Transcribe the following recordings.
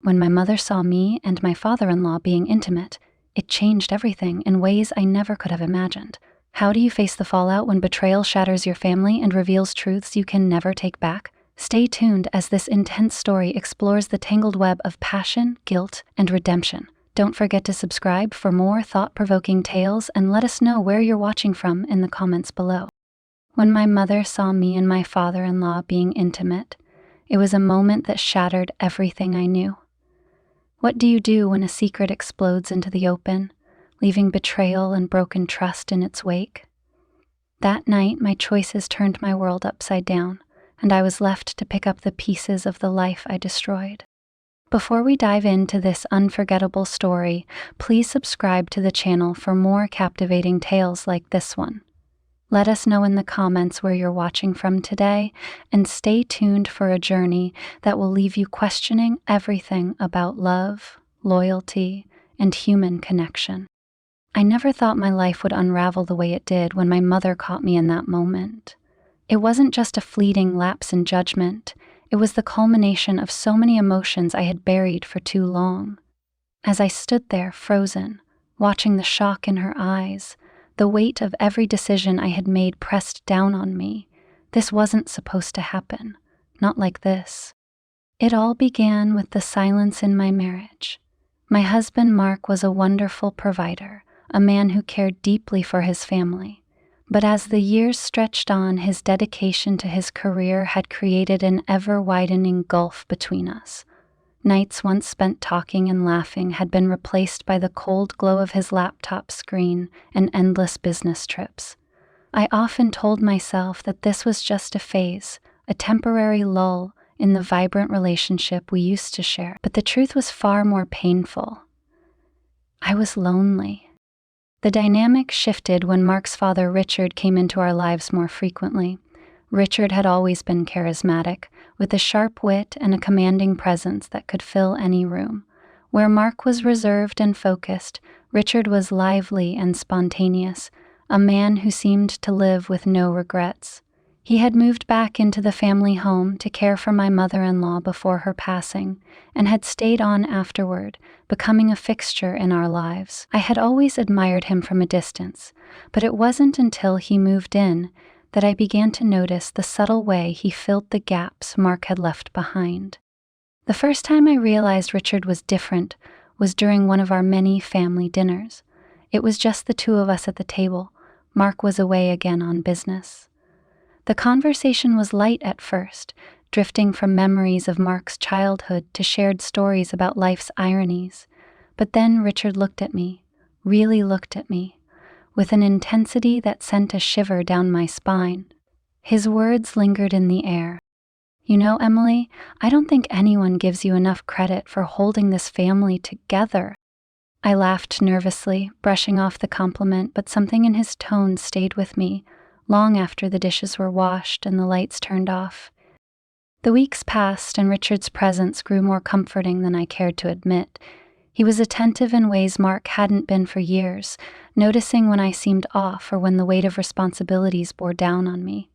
When my mother saw me and my father-in-law being intimate, it changed everything in ways I never could have imagined. How do you face the fallout when betrayal shatters your family and reveals truths you can never take back? Stay tuned as this intense story explores the tangled web of passion, guilt, and redemption. Don't forget to subscribe for more thought-provoking tales and let us know where you're watching from in the comments below. When my mother saw me and my father-in-law being intimate, it was a moment that shattered everything I knew. What do you do when a secret explodes into the open, leaving betrayal and broken trust in its wake? That night, my choices turned my world upside down, and I was left to pick up the pieces of the life I destroyed. Before we dive into this unforgettable story, please subscribe to the channel for more captivating tales like this one. Let us know in the comments where you're watching from today, and stay tuned for a journey that will leave you questioning everything about love, loyalty, and human connection. I never thought my life would unravel the way it did when my mother caught me in that moment. It wasn't just a fleeting lapse in judgment, it was the culmination of so many emotions I had buried for too long. As I stood there frozen, watching the shock in her eyes, the weight of every decision I had made pressed down on me. This wasn't supposed to happen. Not like this. It all began with the silence in my marriage. My husband Mark was a wonderful provider, a man who cared deeply for his family. But as the years stretched on, his dedication to his career had created an ever-widening gulf between us. Nights once spent talking and laughing had been replaced by the cold glow of his laptop screen and endless business trips. I often told myself that this was just a phase, a temporary lull in the vibrant relationship we used to share. But the truth was far more painful. I was lonely. The dynamic shifted when Mark's father, Richard, came into our lives more frequently. Richard had always been charismatic, with a sharp wit and a commanding presence that could fill any room. Where Mark was reserved and focused, Richard was lively and spontaneous, a man who seemed to live with no regrets. He had moved back into the family home to care for my mother-in-law before her passing, and had stayed on afterward, becoming a fixture in our lives. I had always admired him from a distance, but it wasn't until he moved in that I began to notice the subtle way he filled the gaps Mark had left behind. The first time I realized Richard was different was during one of our many family dinners. It was just the two of us at the table. Mark was away again on business. The conversation was light at first, drifting from memories of Mark's childhood to shared stories about life's ironies. But then Richard looked at me, really looked at me, with an intensity that sent a shiver down my spine. His words lingered in the air. "You know, Emily, I don't think anyone gives you enough credit for holding this family together." I laughed nervously, brushing off the compliment, but something in his tone stayed with me long after the dishes were washed and the lights turned off. The weeks passed, and Richard's presence grew more comforting than I cared to admit. He was attentive in ways Mark hadn't been for years, noticing when I seemed off or when the weight of responsibilities bore down on me.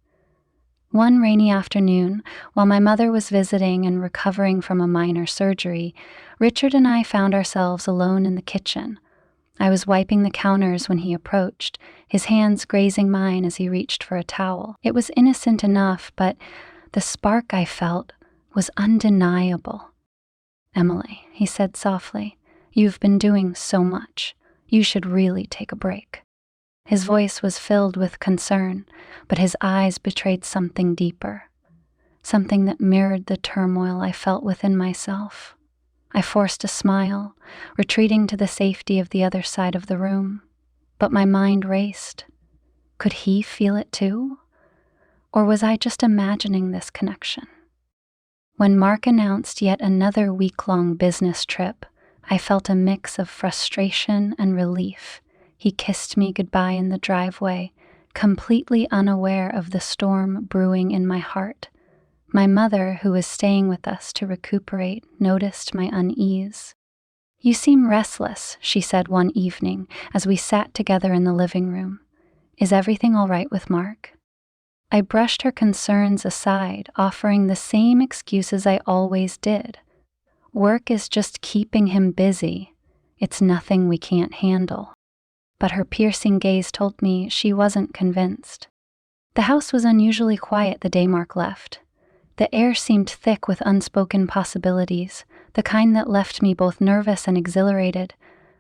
One rainy afternoon, while my mother was visiting and recovering from a minor surgery, Richard and I found ourselves alone in the kitchen. I was wiping the counters when he approached, his hands grazing mine as he reached for a towel. It was innocent enough, but the spark I felt was undeniable. "Emily," he said softly, "you've been doing so much. You should really take a break." His voice was filled with concern, but his eyes betrayed something deeper, something that mirrored the turmoil I felt within myself. I forced a smile, retreating to the safety of the other side of the room, but my mind raced. Could he feel it too? Or was I just imagining this connection? When Mark announced yet another week-long business trip, I felt a mix of frustration and relief. He kissed me goodbye in the driveway, completely unaware of the storm brewing in my heart. My mother, who was staying with us to recuperate, noticed my unease. "You seem restless," she said one evening as we sat together in the living room. "Is everything all right with Mark?" I brushed her concerns aside, offering the same excuses I always did. Work is just keeping him busy. It's nothing we can't handle. But her piercing gaze told me she wasn't convinced. The house was unusually quiet the day Mark left. The air seemed thick with unspoken possibilities, the kind that left me both nervous and exhilarated.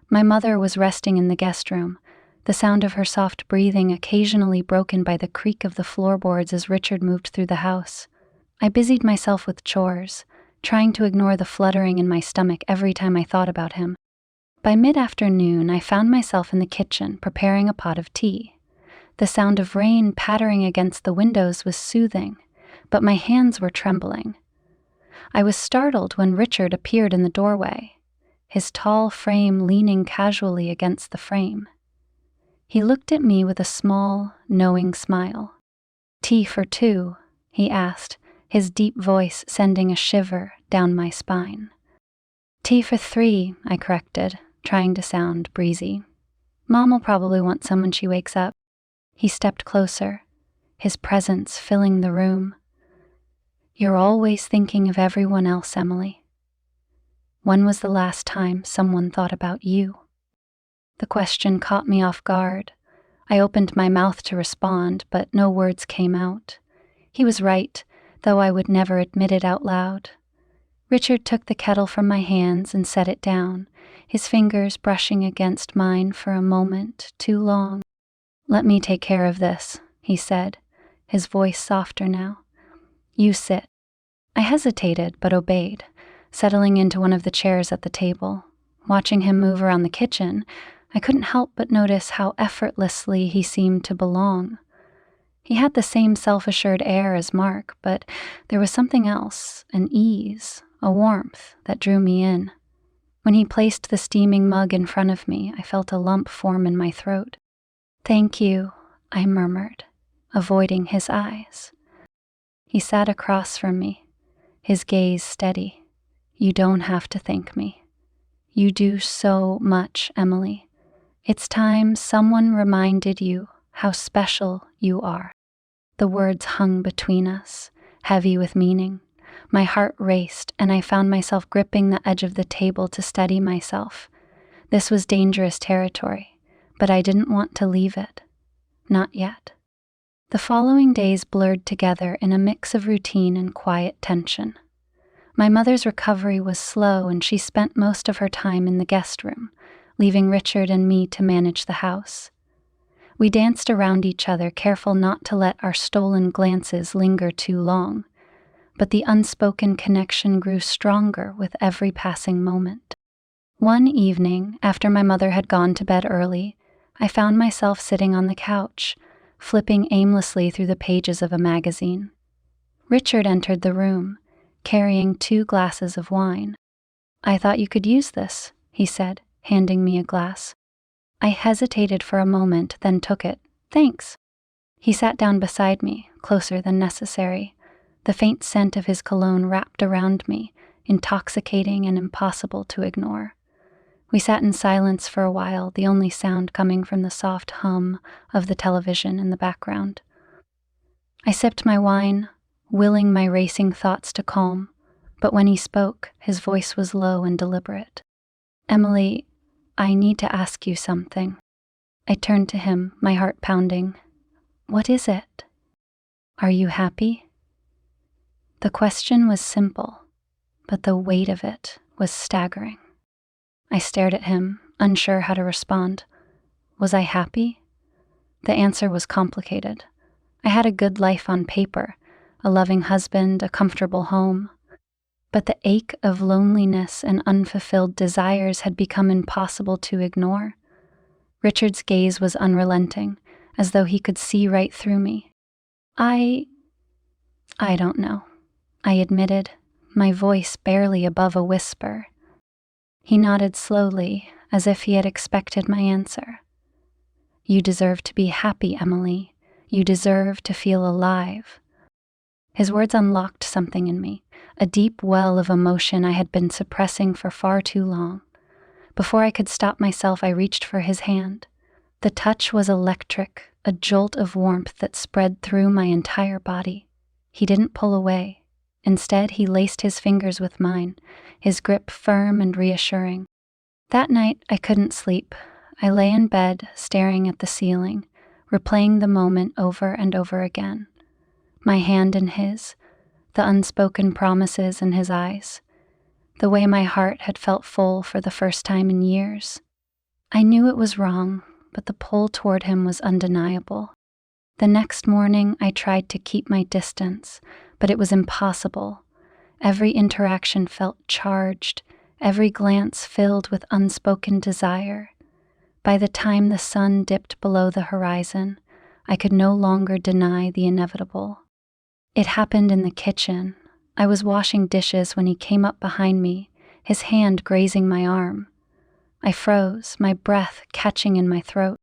My mother was resting in the guest room, the sound of her soft breathing occasionally broken by the creak of the floorboards as Richard moved through the house. I busied myself with chores, trying to ignore the fluttering in my stomach every time I thought about him. By mid-afternoon, I found myself in the kitchen preparing a pot of tea. The sound of rain pattering against the windows was soothing, but my hands were trembling. I was startled when Richard appeared in the doorway, his tall frame leaning casually against the frame. He looked at me with a small, knowing smile. "Tea for two?" he asked, his deep voice sending a shiver down my spine. "Tea for three," I corrected, trying to sound breezy. "Mom'll probably want some when she wakes up." He stepped closer, his presence filling the room. "You're always thinking of everyone else, Emily. When was the last time someone thought about you?" The question caught me off guard. I opened my mouth to respond, but no words came out. He was right, though I would never admit it out loud. Richard took the kettle from my hands and set it down, his fingers brushing against mine for a moment too long. "Let me take care of this," he said, his voice softer now. "You sit." I hesitated but obeyed, settling into one of the chairs at the table. Watching him move around the kitchen, I couldn't help but notice how effortlessly he seemed to belong. He had the same self-assured air as Mark, but there was something else, an ease, a warmth that drew me in. When he placed the steaming mug in front of me, I felt a lump form in my throat. "Thank you," I murmured, avoiding his eyes. He sat across from me, his gaze steady. "You don't have to thank me. You do so much, Emily. It's time someone reminded you how special you are." The words hung between us, heavy with meaning. My heart raced, and I found myself gripping the edge of the table to steady myself. This was dangerous territory, but I didn't want to leave it. Not yet. The following days blurred together in a mix of routine and quiet tension. My mother's recovery was slow, and she spent most of her time in the guest room, leaving Richard and me to manage the house. We danced around each other, careful not to let our stolen glances linger too long, but the unspoken connection grew stronger with every passing moment. One evening, after my mother had gone to bed early, I found myself sitting on the couch, flipping aimlessly through the pages of a magazine. Richard entered the room, carrying 2 glasses of wine. "I thought you could use this," he said, handing me a glass. I hesitated for a moment, then took it. "Thanks." He sat down beside me, closer than necessary. The faint scent of his cologne wrapped around me, intoxicating and impossible to ignore. We sat in silence for a while, the only sound coming from the soft hum of the television in the background. I sipped my wine, willing my racing thoughts to calm, but when he spoke, his voice was low and deliberate. "Emily, I need to ask you something." I turned to him, my heart pounding. "What is it? Are you happy?" The question was simple, but the weight of it was staggering. I stared at him, unsure how to respond. Was I happy? The answer was complicated. I had a good life on paper, a loving husband, a comfortable home. But the ache of loneliness and unfulfilled desires had become impossible to ignore. Richard's gaze was unrelenting, as though he could see right through me. I don't know," I admitted, my voice barely above a whisper. He nodded slowly, as if he had expected my answer. "You deserve to be happy, Emily. You deserve to feel alive." His words unlocked something in me, a deep well of emotion I had been suppressing for far too long. Before I could stop myself, I reached for his hand. The touch was electric, a jolt of warmth that spread through my entire body. He didn't pull away. Instead, he laced his fingers with mine, his grip firm and reassuring. That night, I couldn't sleep. I lay in bed, staring at the ceiling, replaying the moment over and over again. My hand in his, the unspoken promises in his eyes, the way my heart had felt full for the first time in years. I knew it was wrong, but the pull toward him was undeniable. The next morning, I tried to keep my distance, but it was impossible. Every interaction felt charged, every glance filled with unspoken desire. By the time the sun dipped below the horizon, I could no longer deny the inevitable. It happened in the kitchen. I was washing dishes when he came up behind me, his hand grazing my arm. I froze, my breath catching in my throat.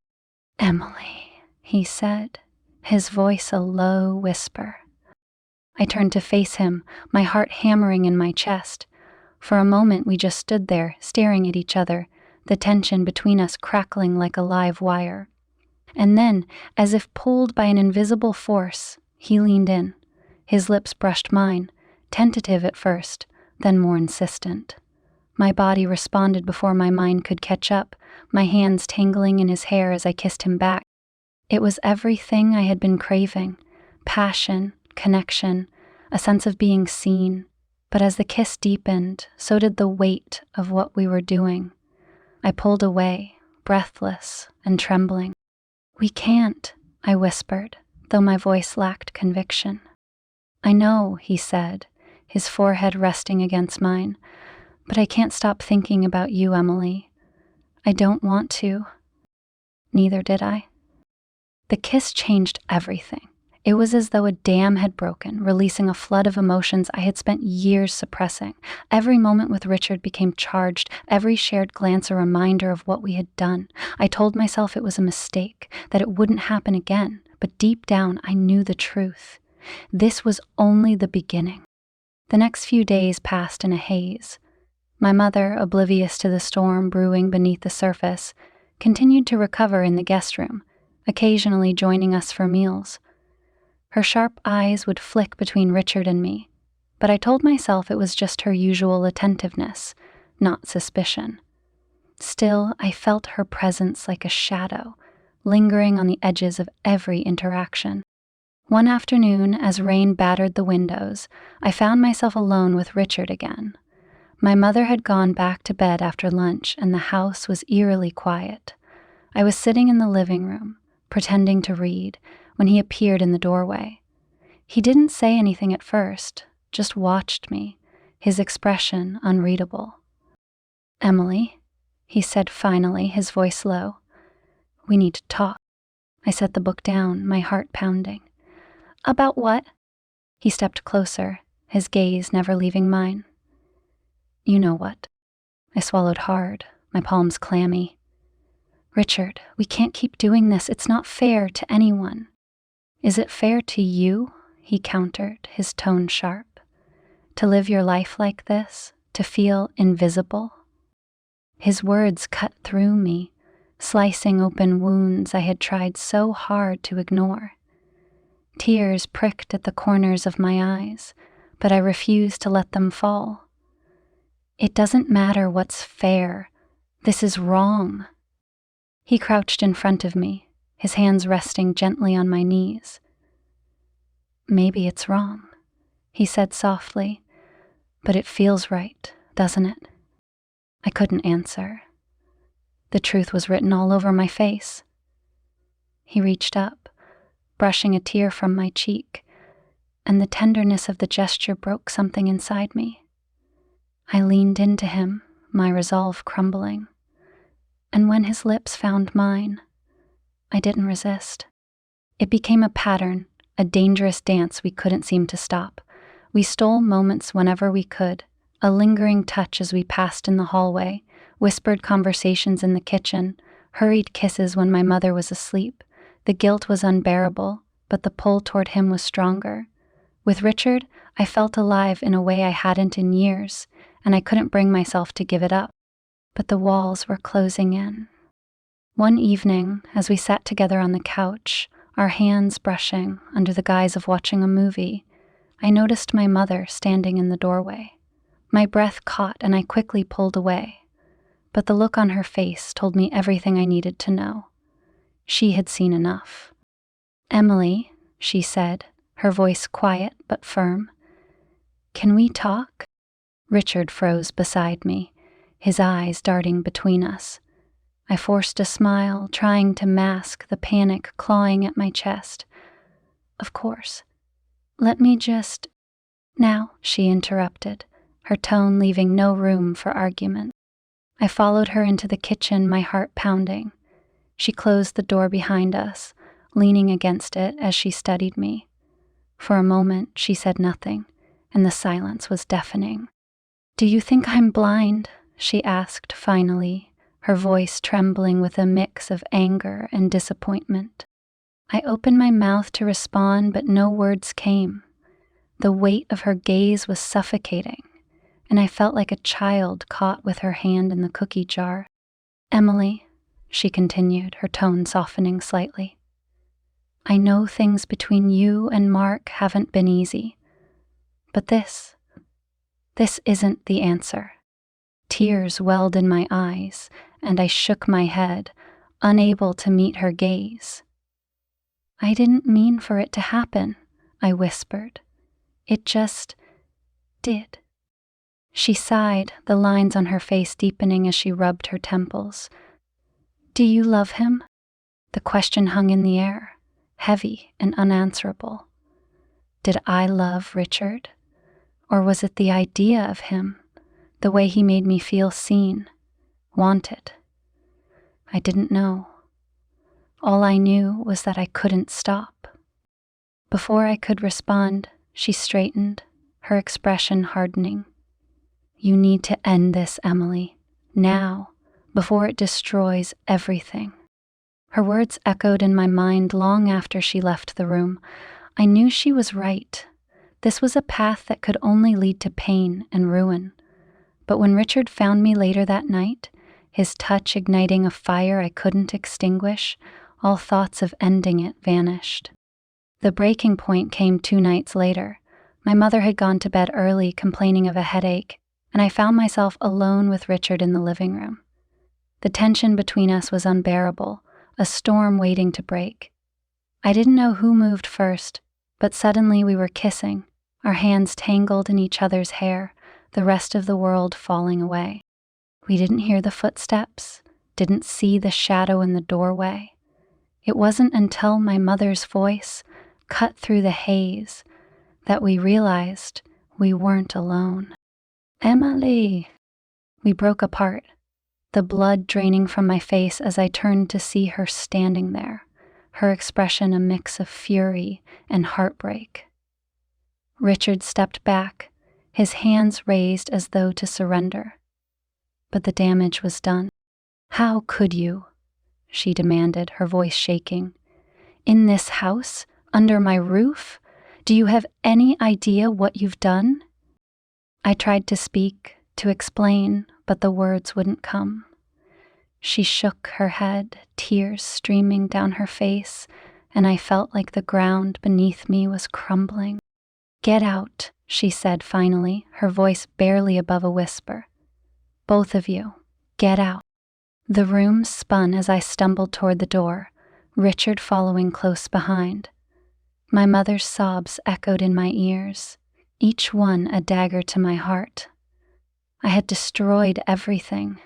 "Emily," he said, his voice a low whisper. I turned to face him, my heart hammering in my chest. For a moment we just stood there, staring at each other, the tension between us crackling like a live wire. And then, as if pulled by an invisible force, he leaned in. His lips brushed mine, tentative at first, then more insistent. My body responded before my mind could catch up, my hands tangling in his hair as I kissed him back. It was everything I had been craving: passion, connection, a sense of being seen. But as the kiss deepened, so did the weight of what we were doing. I pulled away, breathless and trembling. "We can't," I whispered, though my voice lacked conviction. "I know," he said, his forehead resting against mine, "but I can't stop thinking about you, Emily. I don't want to." Neither did I. The kiss changed everything. It was as though a dam had broken, releasing a flood of emotions I had spent years suppressing. Every moment with Richard became charged, every shared glance a reminder of what we had done. I told myself it was a mistake, that it wouldn't happen again, but deep down I knew the truth. This was only the beginning. The next few days passed in a haze. My mother, oblivious to the storm brewing beneath the surface, continued to recover in the guest room, occasionally joining us for meals. Her sharp eyes would flick between Richard and me, but I told myself it was just her usual attentiveness, not suspicion. Still, I felt her presence like a shadow, lingering on the edges of every interaction. One afternoon, as rain battered the windows, I found myself alone with Richard again. My mother had gone back to bed after lunch, and the house was eerily quiet. I was sitting in the living room, pretending to read, when he appeared in the doorway. He didn't say anything at first, just watched me, his expression unreadable. "Emily," he said finally, his voice low. "We need to talk." I set the book down, my heart pounding. "About what?" He stepped closer, his gaze never leaving mine. "You know what." I swallowed hard, my palms clammy. "Richard, we can't keep doing this. It's not fair to anyone." "Is it fair to you?" he countered, his tone sharp. "To live your life like this? To feel invisible?" His words cut through me, slicing open wounds I had tried so hard to ignore. Tears pricked at the corners of my eyes, but I refused to let them fall. "It doesn't matter what's fair. This is wrong." He crouched in front of me, his hands resting gently on my knees. "Maybe it's wrong," he said softly, "but it feels right, doesn't it?" I couldn't answer. The truth was written all over my face. He reached up, brushing a tear from my cheek, and the tenderness of the gesture broke something inside me. I leaned into him, my resolve crumbling, and when his lips found mine, I didn't resist. It became a pattern, a dangerous dance we couldn't seem to stop. We stole moments whenever we could, a lingering touch as we passed in the hallway, whispered conversations in the kitchen, hurried kisses when my mother was asleep. The guilt was unbearable, but the pull toward him was stronger. With Richard, I felt alive in a way I hadn't in years, and I couldn't bring myself to give it up. But the walls were closing in. One evening, as we sat together on the couch, our hands brushing under the guise of watching a movie, I noticed my mother standing in the doorway. My breath caught and I quickly pulled away, but the look on her face told me everything I needed to know. She had seen enough. "Emily," she said, her voice quiet but firm, "can we talk?" Richard froze beside me, his eyes darting between us. I forced a smile, trying to mask the panic clawing at my chest. "Of course. Let me just—" "Now," she interrupted, her tone leaving no room for argument. I followed her into the kitchen, my heart pounding. She closed the door behind us, leaning against it as she studied me. For a moment, she said nothing, and the silence was deafening. "Do you think I'm blind?" she asked finally, her voice trembling with a mix of anger and disappointment. I opened my mouth to respond, but no words came. The weight of her gaze was suffocating, and I felt like a child caught with her hand in the cookie jar. "Emily," she continued, her tone softening slightly, "I know things between you and Mark haven't been easy, but this isn't the answer." Tears welled in my eyes, and I shook my head, unable to meet her gaze. "I didn't mean for it to happen," I whispered. "It just did." She sighed, the lines on her face deepening as she rubbed her temples. "Do you love him?" The question hung in the air, heavy and unanswerable. Did I love Richard? Or was it the idea of him, the way he made me feel seen, wanted? I didn't know. All I knew was that I couldn't stop. Before I could respond, she straightened, her expression hardening. "You need to end this, Emily, now, before it destroys everything." Her words echoed in my mind long after she left the room. I knew she was right. This was a path that could only lead to pain and ruin. But when Richard found me later that night, his touch igniting a fire I couldn't extinguish, all thoughts of ending it vanished. The breaking point came 2 nights later. My mother had gone to bed early, complaining of a headache, and I found myself alone with Richard in the living room. The tension between us was unbearable, a storm waiting to break. I didn't know who moved first, but suddenly we were kissing, our hands tangled in each other's hair, the rest of the world falling away. We didn't hear the footsteps, didn't see the shadow in the doorway. It wasn't until my mother's voice cut through the haze that we realized we weren't alone. "Emily!" We broke apart, the blood draining from my face as I turned to see her standing there, her expression a mix of fury and heartbreak. Richard stepped back, his hands raised as though to surrender. But the damage was done. "How could you?" she demanded, her voice shaking. "In this house, under my roof? Do you have any idea what you've done?" I tried to speak, to explain, but the words wouldn't come. She shook her head, tears streaming down her face, and I felt like the ground beneath me was crumbling. "Get out," she said finally, her voice barely above a whisper. "Both of you, get out." The room spun as I stumbled toward the door, Richard following close behind. My mother's sobs echoed in my ears, each one a dagger to my heart. I had destroyed everything: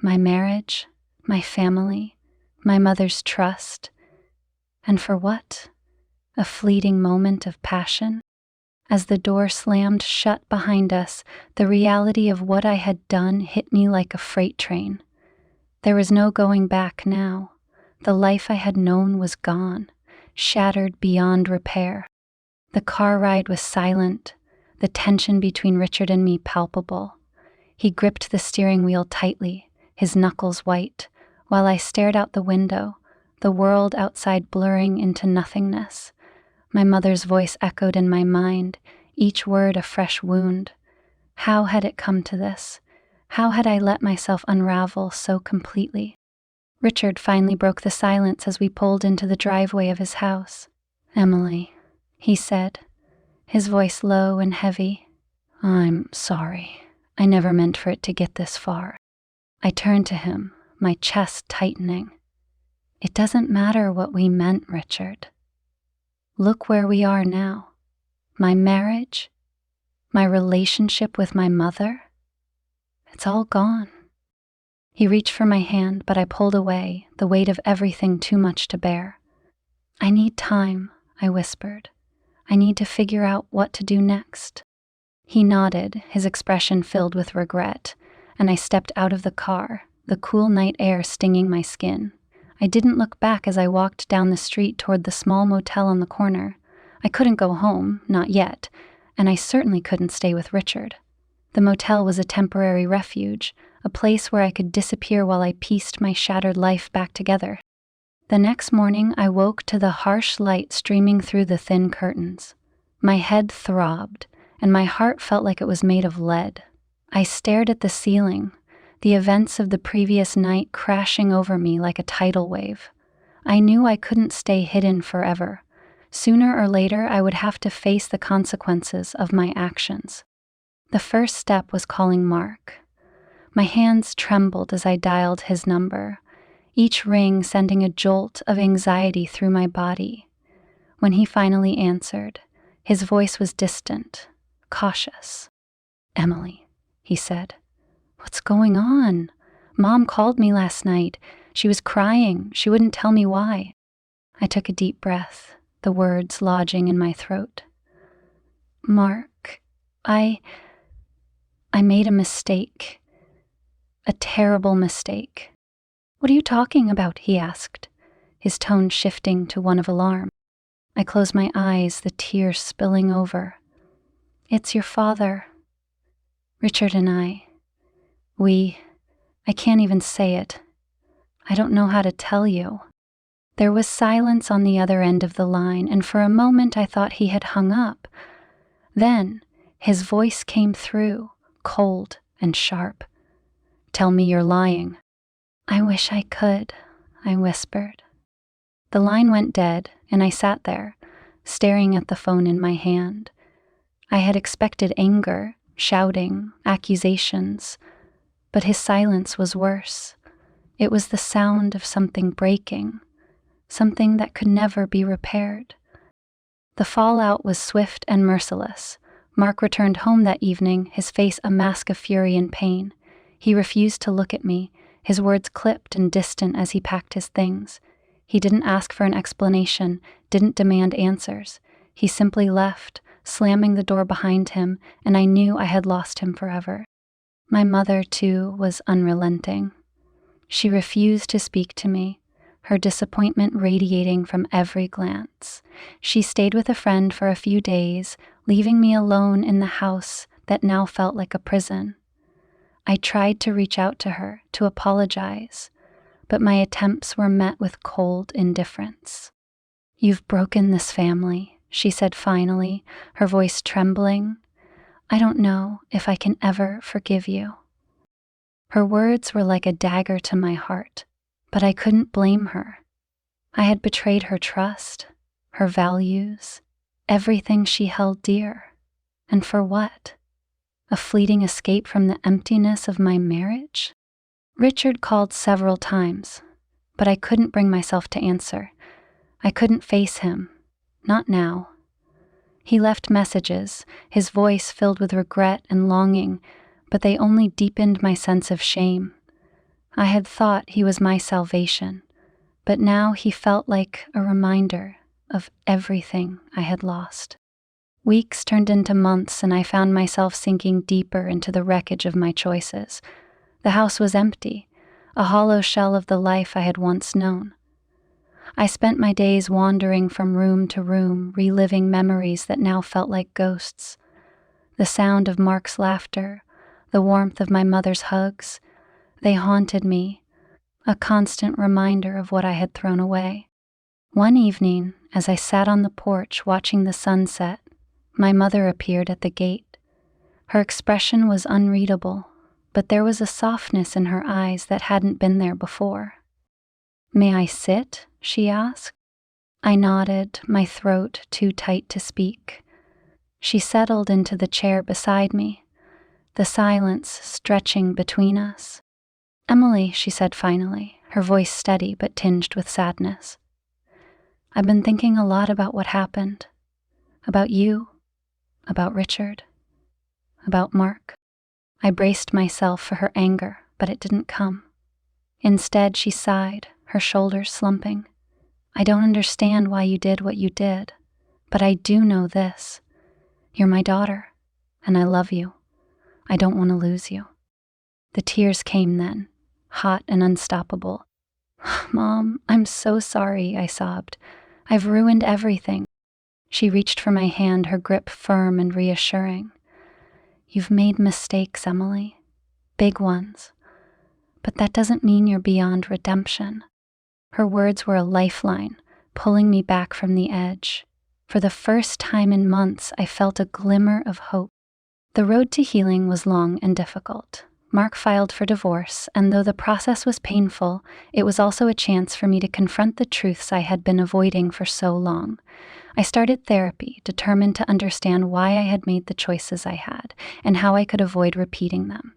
my marriage, my family, my mother's trust. And for what? A fleeting moment of passion? As the door slammed shut behind us, the reality of what I had done hit me like a freight train. There was no going back now. The life I had known was gone, shattered beyond repair. The car ride was silent, the tension between Richard and me palpable. He gripped the steering wheel tightly, his knuckles white, while I stared out the window, the world outside blurring into nothingness. My mother's voice echoed in my mind, each word a fresh wound. How had it come to this? How had I let myself unravel so completely? Richard finally broke the silence as we pulled into the driveway of his house. "Emily," he said, his voice low and heavy. "I'm sorry. I never meant for it to get this far." I turned to him, my chest tightening. "It doesn't matter what we meant, Richard. Look where we are now. My marriage, my relationship with my mother, it's all gone." He reached for my hand, but I pulled away, the weight of everything too much to bear. "I need time," I whispered. "I need to figure out what to do next." He nodded, his expression filled with regret, and I stepped out of the car, the cool night air stinging my skin. I didn't look back as I walked down the street toward the small motel on the corner. I couldn't go home, not yet, and I certainly couldn't stay with Richard. The motel was a temporary refuge, a place where I could disappear while I pieced my shattered life back together. The next morning, I woke to the harsh light streaming through the thin curtains. My head throbbed, and my heart felt like it was made of lead. I stared at the ceiling, the events of the previous night crashing over me like a tidal wave. I knew I couldn't stay hidden forever. Sooner or later, I would have to face the consequences of my actions. The first step was calling Mark. My hands trembled as I dialed his number, each ring sending a jolt of anxiety through my body. When he finally answered, his voice was distant, cautious. "Emily," he said. "What's going on? Mom called me last night. She was crying. She wouldn't tell me why." I took a deep breath, the words lodging in my throat. "Mark, I made a mistake. A terrible mistake." "What are you talking about?" he asked, his tone shifting to one of alarm. I closed my eyes, the tears spilling over. "It's your father. Richard and I can't even say it. I don't know how to tell you." There was silence on the other end of the line, and for a moment I thought he had hung up. Then his voice came through, cold and sharp. "Tell me you're lying." "I wish I could," I whispered. The line went dead, and I sat there, staring at the phone in my hand. I had expected anger, shouting, accusations, but his silence was worse. It was the sound of something breaking, something that could never be repaired. The fallout was swift and merciless. Mark returned home that evening, his face a mask of fury and pain. He refused to look at me, his words clipped and distant as he packed his things. He didn't ask for an explanation, didn't demand answers. He simply left, slamming the door behind him, and I knew I had lost him forever. My mother, too, was unrelenting. She refused to speak to me, her disappointment radiating from every glance. She stayed with a friend for a few days, leaving me alone in the house that now felt like a prison. I tried to reach out to her, to apologize, but my attempts were met with cold indifference. "You've broken this family," she said finally, her voice trembling. "I don't know if I can ever forgive you." Her words were like a dagger to my heart, but I couldn't blame her. I had betrayed her trust, her values, everything she held dear. And for what? A fleeting escape from the emptiness of my marriage? Richard called several times, but I couldn't bring myself to answer. I couldn't face him, not now. He left messages, his voice filled with regret and longing, but they only deepened my sense of shame. I had thought he was my salvation, but now he felt like a reminder of everything I had lost. Weeks turned into months, and I found myself sinking deeper into the wreckage of my choices. The house was empty, a hollow shell of the life I had once known. I spent my days wandering from room to room, reliving memories that now felt like ghosts. The sound of Mark's laughter, the warmth of my mother's hugs, they haunted me, a constant reminder of what I had thrown away. One evening, as I sat on the porch watching the sunset, my mother appeared at the gate. Her expression was unreadable, but there was a softness in her eyes that hadn't been there before. "May I sit?" she asked. I nodded, my throat too tight to speak. She settled into the chair beside me, the silence stretching between us. "Emily," she said finally, her voice steady but tinged with sadness. "I've been thinking a lot about what happened. About you, about Richard, about Mark." I braced myself for her anger, but it didn't come. Instead, she sighed, her shoulders slumping. "I don't understand why you did what you did, but I do know this. You're my daughter, and I love you. I don't want to lose you." The tears came then, hot and unstoppable. "Mom, I'm so sorry," I sobbed. "I've ruined everything." She reached for my hand, her grip firm and reassuring. "You've made mistakes, Emily. Big ones. But that doesn't mean you're beyond redemption." Her words were a lifeline, pulling me back from the edge. For the first time in months, I felt a glimmer of hope. The road to healing was long and difficult. Mark filed for divorce, and though the process was painful, it was also a chance for me to confront the truths I had been avoiding for so long. I started therapy, determined to understand why I had made the choices I had, and how I could avoid repeating them.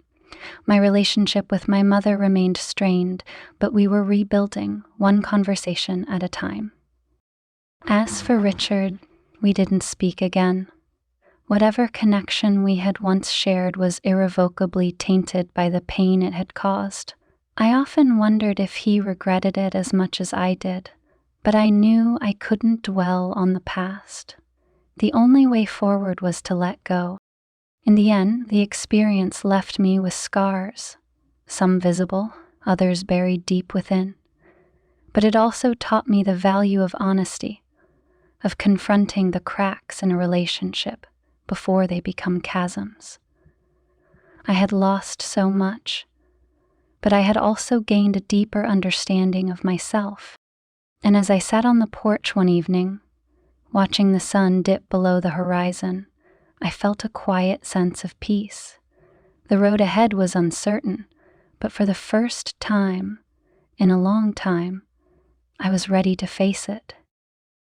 My relationship with my mother remained strained, but we were rebuilding, one conversation at a time. As for Richard, we didn't speak again. Whatever connection we had once shared was irrevocably tainted by the pain it had caused. I often wondered if he regretted it as much as I did, but I knew I couldn't dwell on the past. The only way forward was to let go. In the end, the experience left me with scars, some visible, others buried deep within. But it also taught me the value of honesty, of confronting the cracks in a relationship before they become chasms. I had lost so much, but I had also gained a deeper understanding of myself. And as I sat on the porch one evening, watching the sun dip below the horizon, I felt a quiet sense of peace. The road ahead was uncertain, but for the first time in a long time, I was ready to face it.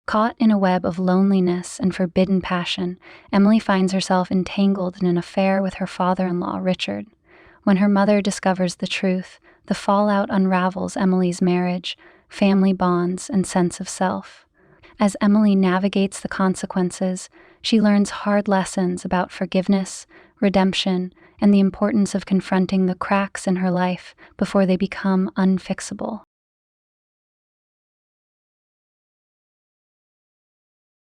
Caught in a web of loneliness and forbidden passion, Emily finds herself entangled in an affair with her father-in-law, Richard. When her mother discovers the truth, the fallout unravels Emily's marriage, family bonds, and sense of self. As Emily navigates the consequences, she learns hard lessons about forgiveness, redemption, and the importance of confronting the cracks in her life before they become unfixable.